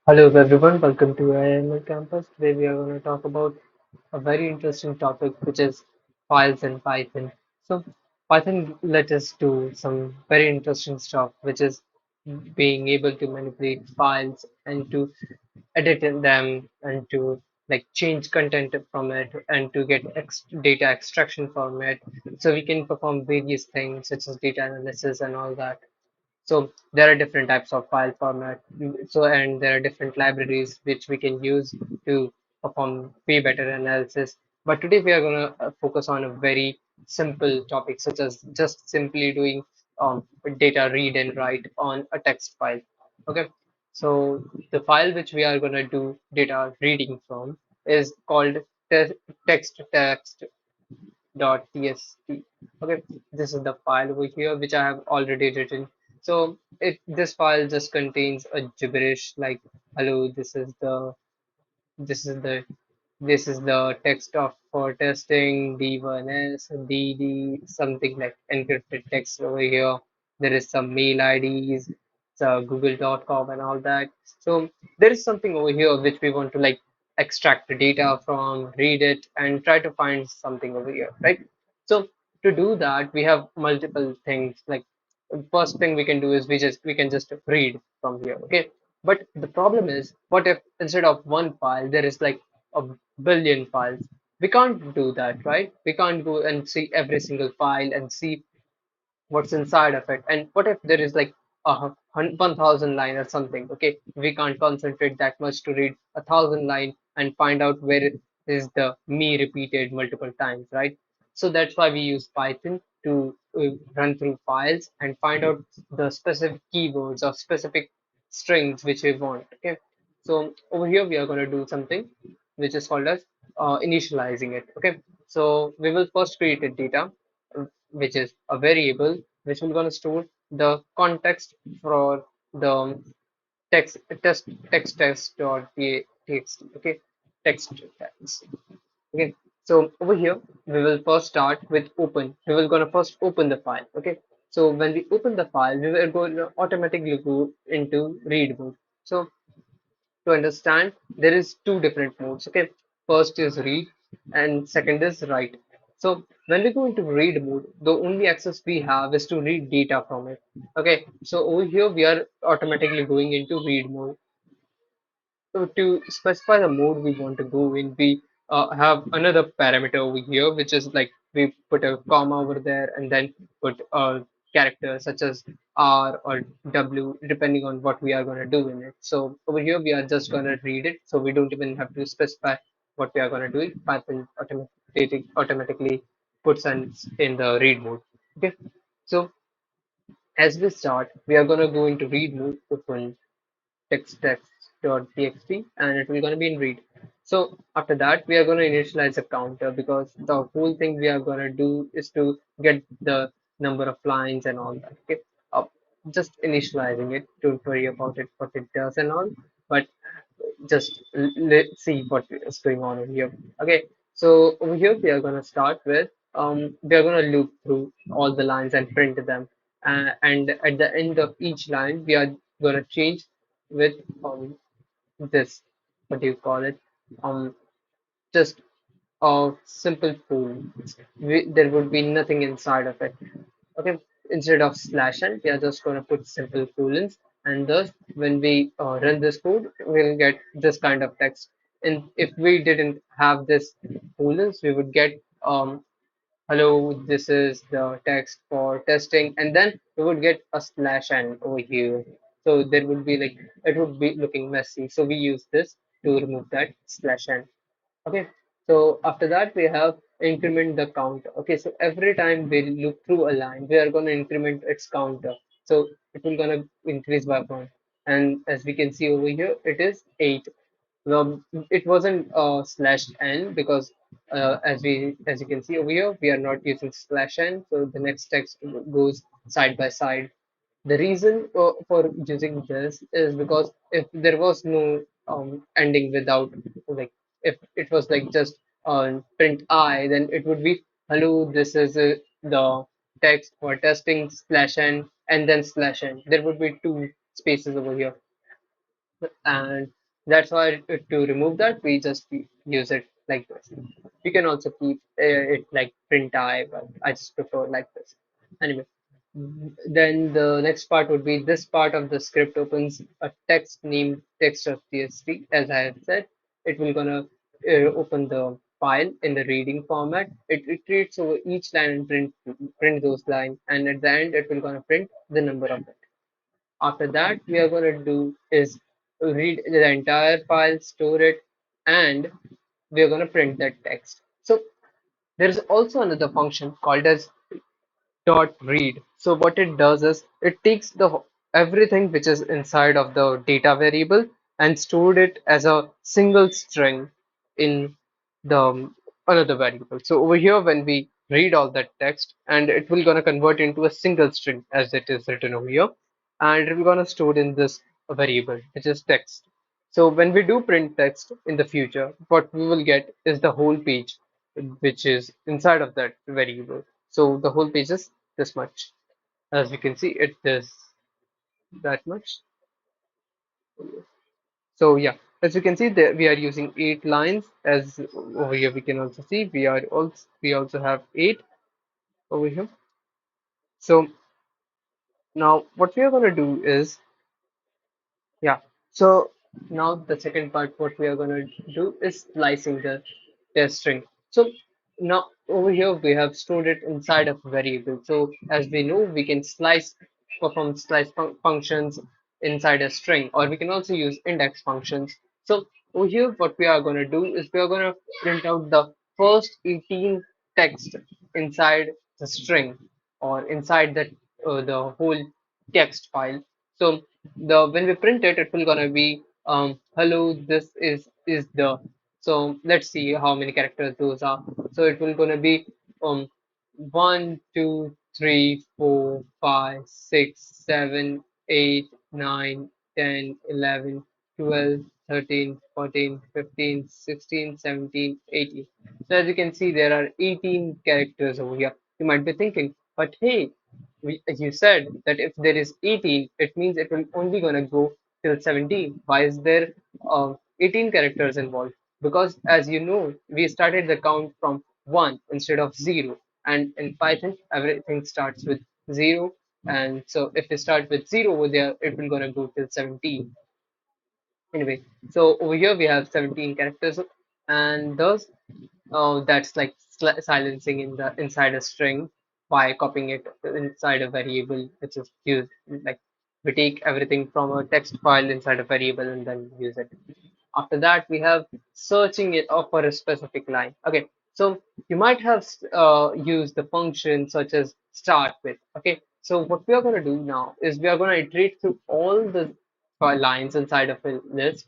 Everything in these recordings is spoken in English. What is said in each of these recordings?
Hello everyone, welcome to IIML campus. Today we are going to talk about a very interesting topic which is files in Python. So Python let us do some very interesting stuff which is being able to manipulate files and to edit in them and to change content from it and to get data extraction from it. So we can perform various things such as data analysis and all that. So there are different types of file format. And there are different libraries which we can use to perform way better analysis. But today we are going to focus on a very simple topic, such as just simply doing data read and write on a text file. Okay. So the file which we are going to do data reading from is called text dot txt. Okay, this is the file over here which I have already written. So this file just contains a gibberish like hello, this is the this is the text of for testing D1S, DD, something like encrypted text over here. There is some mail IDs, google.com and all that. So there is something over here which we want to extract the data from, read it, and try to find something over here, right? So to do that, we have multiple things. Like first thing we can do is we can just read from here, okay? But the problem is, what if instead of one file there is like a billion files? We can't do that, right? We can't go and see every single file and see what's inside of it. And what if there is like 1,000 line or something? Okay, we can't concentrate that much to read 1,000 line and find out where is the me repeated multiple times, right? So that's why we use Python to run through files and find out the specific keywords or specific strings which we want. Okay, so over here we are going to do something which is called as initializing it. Okay, so we will first create a data which is a variable which will gonna store the context for the text dot txt. Okay, text. Okay, so over here we will first start with open. We will gonna first open the file. Okay, so when we open the file, we will going to automatically go into read mode. So to understand, there is two different modes. Okay, first is read and second is write. So when we go into read mode, the only access we have is to read data from it. Okay, so over here we are automatically going into read mode. So to specify the mode we want to go in, we have another parameter over here, which is like we put a comma over there and then put a character such as R or W, depending on what we are going to do in it. So over here, we are just going to read it. So we don't even have to specify what we are going to do. Python automatically puts us in the read mode. Okay. So as we start, we are going to go into read mode, open text.txt, and it will going to be in read. So after that, we are going to initialize a counter because the whole thing we are going to do is to get the number of lines and all that. Okay, uh, just initializing it. Don't worry about it, what it does and all. But just let's see what is going on over here. Okay, so over here we are going to start with we are going to loop through all the lines and print them, and at the end of each line we are going to change with this, what do you call it, um just a simple pool. There would be nothing inside of it. Okay, instead of slash n, we are just going to put simple colons, and thus when we run this code, we'll get this kind of text. And if we didn't have this colons, we would get hello, this is the text for testing, and then we would get a slash n over here. So there would be like it would be looking messy. So we use this to remove that slash n. Okay, so after that we have increment the counter. Okay, so every time we look through a line, we are going to increment its counter. So it will gonna increase by 1. And as we can see over here, it is 8. Well, it wasn't slash n because as you can see over here, we are not using slash n. So the next text goes side by side. The reason for using this is because if there was no ending without, like, if it was like just print I, then it would be hello, this is the text for testing slash n and then slash n. There would be two spaces over here. and that's why to remove that we just use it like this. You can also keep it like print I, but I just prefer like this. Anyway, then the next part would be this part of the script opens a text named text.csv. As I have said, it will gonna open the file in the reading format. It reads over each line and print those lines, and at the end it will gonna print the number of it. After that, we are going to do is read the entire file, store it, and we are going to print that text. So there is also another function called as dot read. So what it does is it takes the everything which is inside of the data variable and stored it as a single string in the another variable. So over here, when we read all that text, and it will gonna convert into a single string as it is written over here, and it will gonna store in this variable which is text. So when we do print text in the future, what we will get is the whole page which is inside of that variable. So the whole page is this much. As you can see, it is that much. So yeah, as you can see, there we are using 8 lines. As over here, we can also see we also have 8 over here. So now what we are going to do is yeah. So now the second part, what we are going to do is slicing the test string. So now over here we have stored it inside of a variable. So as we know, we can perform slice functions inside a string, or we can also use index functions. So over here, what we are going to do is we are going to print out the first 18 text inside the string or inside the whole text file. So the when we print it, it will gonna be hello, this is the. So let's see how many characters those are. So it will gonna be um 1, 2, 3, 4, 5, 6, 7, 8, 9, 10, 11, 12, 13, 14, 15, 16, 17, 18. So as you can see, there are 18 characters over here. You might be thinking, but hey, you said that if there is 18, it means it will only gonna go till 17. Why is there 18 characters involved? Because as you know, we started the count from 1 instead of 0. And in Python, everything starts with 0. And so if we start with 0 over there, it will gonna go till 17. Anyway, so over here we have 17 characters, and those that's like silencing in the inside a string by copying it inside a variable, which is used like we take everything from a text file inside a variable and then use it. After that, we have searching it up for a specific line. Okay, so you might have used the function such as start with. Okay, so what we are going to do now is we are going to iterate through all the lines inside of a list.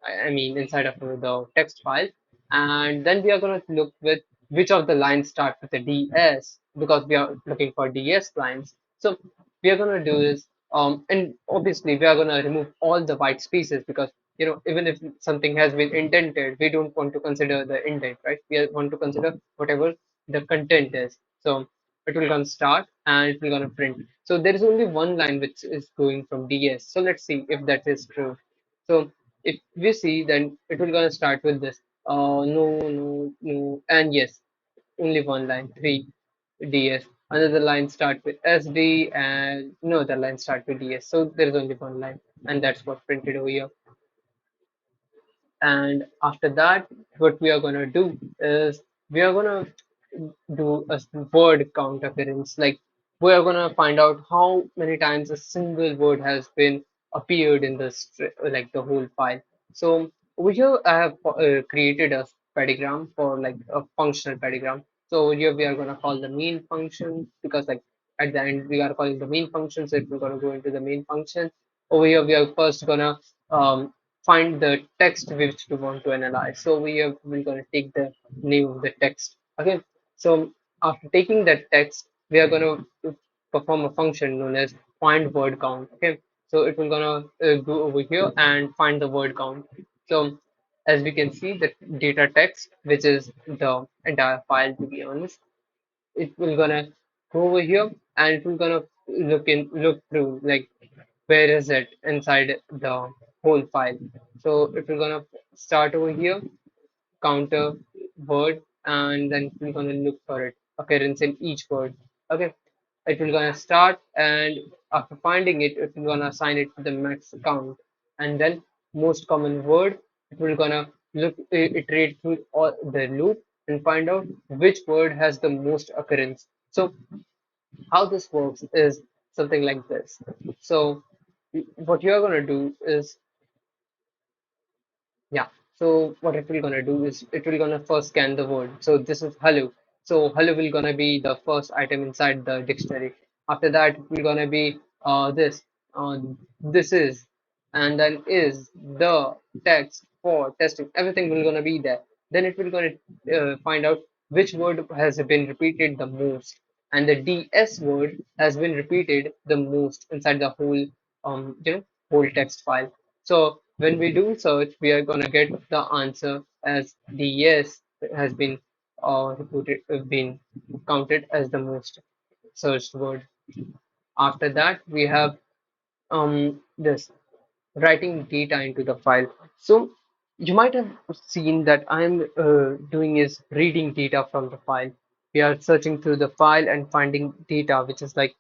I mean, inside of the text file, and then we are going to look with which of the lines start with a DS because we are looking for DS lines. So we are going to do is and obviously we are going to remove all the white spaces because even if something has been indented, we don't want to consider the indent, right? We want to consider whatever the content is. So it will gonna start and it will gonna print. So there is only one line which is going from DS. So let's see if that is true. So if we see, then it will gonna start with this. No, no, no, and yes, only one line, 3DS. Another line start with SD and no other line start with DS. So there is only one line, and that's what printed over here. And after that, what we are going to do is we are going to do a word count appearance. Like we are going to find out how many times a single word has been appeared in the like the whole file. So over here I have created a pedigram for like a functional pedigram. So over here we are going to call the main function because like at the end we are calling the main function, so we're going to go into the main function. Over here we are first gonna find the text which we want to analyze. So we're going to take the name of the text. Okay. So after taking that text, we are going to perform a function known as find word count. Okay. So it will gonna go over here and find the word count. So as we can see, the data text, which is the entire file, to be honest, it will gonna go over here and it will gonna look through like where is it inside the whole file. So if we're gonna start over here, counter word, and then we're gonna look for it occurrence in each word. Okay, it will gonna start, and after finding it, it will gonna assign it to the max count, and then most common word, it will gonna iterate through all the loop and find out which word has the most occurrence. So how this works is something like this. So what you're gonna do is, yeah. So what it will gonna do is it will gonna first scan the word. So this is hello. So hello will gonna be the first item inside the dictionary. After that, it will gonna be this. This is, and then is the text for testing. Everything will gonna be there. Then it will gonna find out which word has been repeated the most, and the DS word has been repeated the most inside the whole whole text file. So when we do search, we are gonna get the answer as the yes has been been counted as the most searched word. After that, we have this writing data into the file. So you might have seen that I'm doing is reading data from the file. We are searching through the file and finding data, which is like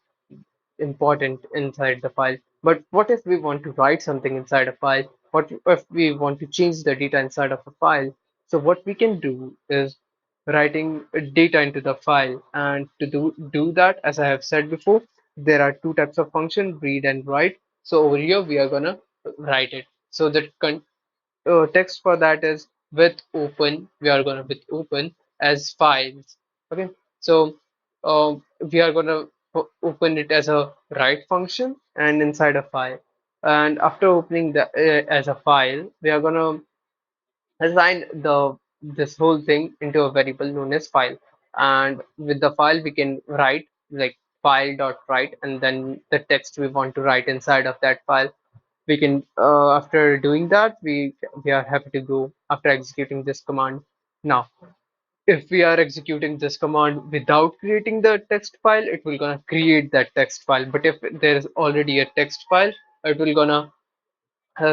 important inside the file. But what if we want to write something inside a file? What if we want to change the data inside of a file? So what we can do is writing data into the file. And to do that, as I have said before, there are two types of function, read and write. So over here, we are gonna write it. So the text for that is with open. We are gonna with open as files. Okay, so we are gonna open it as a write function and inside a file. And after opening the as a file, we are gonna assign the this whole thing into a variable known as file. And with the file, we can write like file dot write, and then the text we want to write inside of that file. We can after doing that, we are happy to go after executing this command. Now if we are executing this command without creating the text file, it will gonna create that text file. But if there is already a text file, it will gonna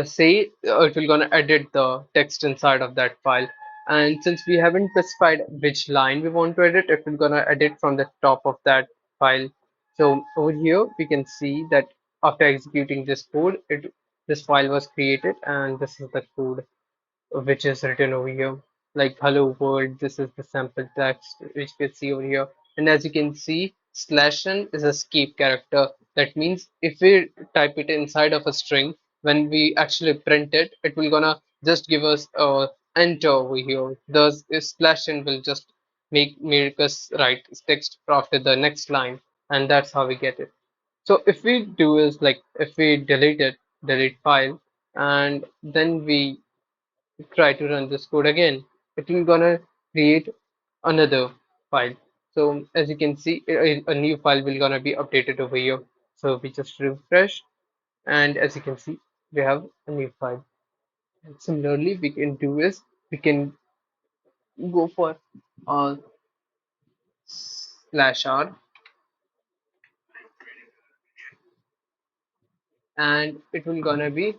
say it will gonna edit the text inside of that file. And since we haven't specified which line we want to edit, it will gonna edit from the top of that file. So over here we can see that after executing this code, this file was created, and this is the code which is written over here, like hello world. This is the sample text which you can see over here. And as you can see, slash n is a escape character. That means if we type it inside of a string, when we actually print it, it will gonna just give us enter over here. Thus slash n will just make us write text after the next line, and that's how we get it. So if we do is like if we delete file, and then we try to run this code again, it will gonna create another file. So as you can see, a new file will gonna be updated over here. So we just refresh, and as you can see, we have a new file. And similarly, we can do is we can go for slash r, and it will gonna be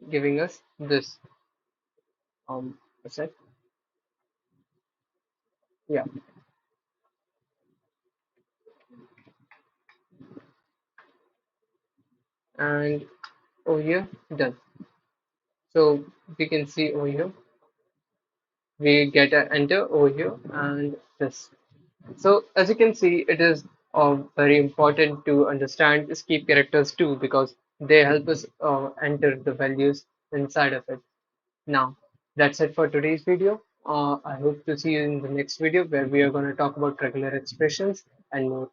giving us this what's that? Yeah, and over here done. So we can see over here we get an enter over here and this. So as you can see, it is very important to understand escape characters too, because they help us enter the values inside of it. Now, that's it for today's video. I hope to see you in the next video where we are going to talk about regular expressions and more.